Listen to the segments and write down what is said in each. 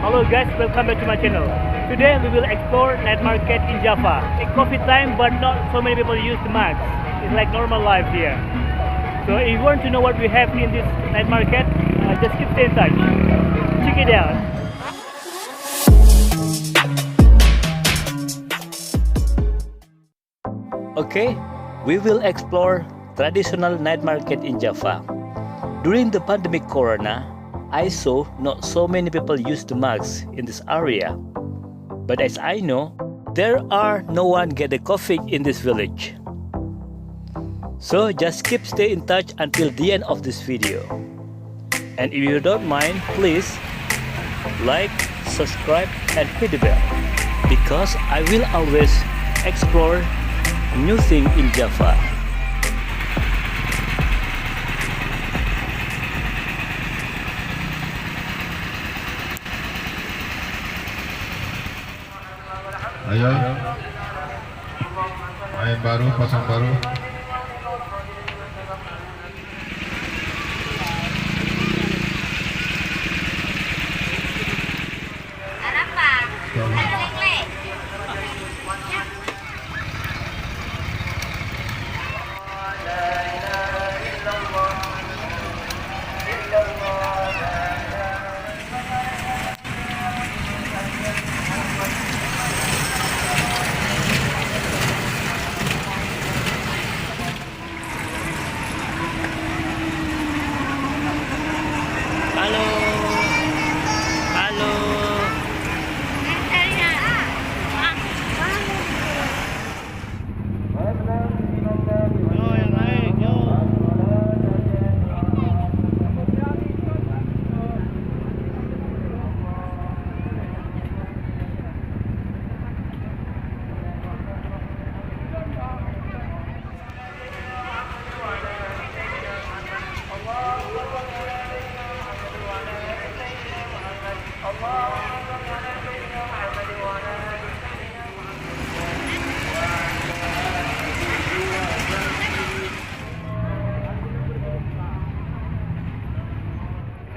Hello guys, welcome back to my channel. Today we will explore night market in Java. It's coffee time, but not so many people use the mask. It's like normal life here. So if you want to know what we have in this night market, just keep stay in touch. Check it out. Okay, we will explore traditional night market in Java. During the pandemic corona, I saw not so many people use the masks in this area. But as I know, there are no one get the COVID in this village. So just keep stay in touch until the end of this video. And if you don't mind, please like, subscribe and hit the bell, because I will always explore new thing in Java. Ayo, main baru, pasang baru.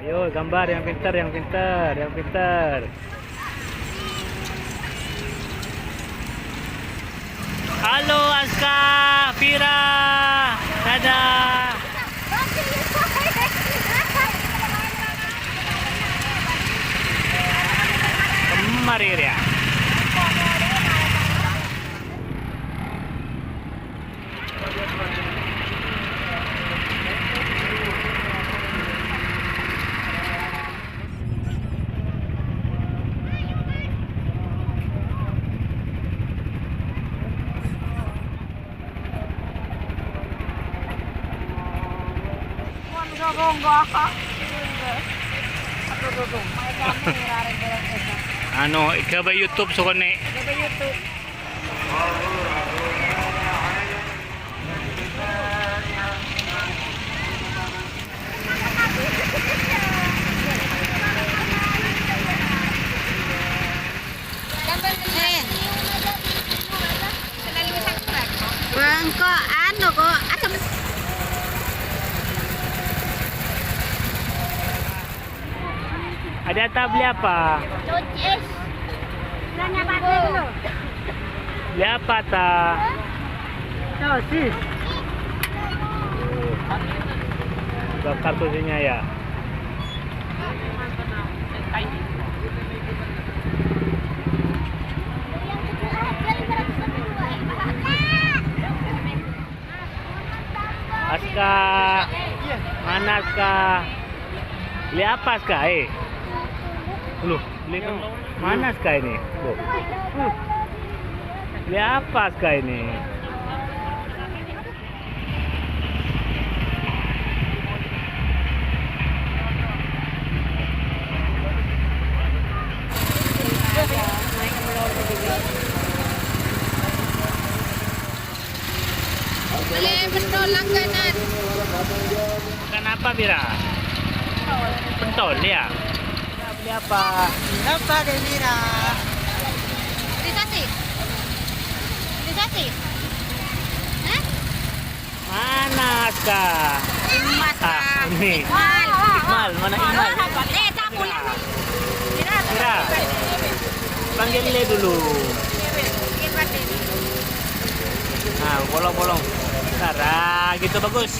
Ayo gambar yang pintar, yang pintar, yang pintar. Halo Aska, Vira, dadah. Kemari ya. Ano, ikaw ba YouTube so kone? Ikaw ba YouTube? Vâng, có án rồi có án trong. Ada tak beli apa? Sosis. Nanya pakai dulu. Beli apa tak? Sosis. Bakar sosisnya ya. Aska, mana Aska? Beli apa Aska? Loh, beli mana Aska ini? Loh. Beli apa Aska ini? Beli pentol langganan. Kenapa Bira? Pentol ya? Beli apa? Apa deh Mira? Dikasih. Dikasih. Hah? Mana Aska? Emas Ah, ini. Iqmal. Iqmal, mana Iqmal? Sapu lang. Mira. Mira. gele dulu. Bikin patin. Nah, bolong-bolong. Nah, gitu bagus.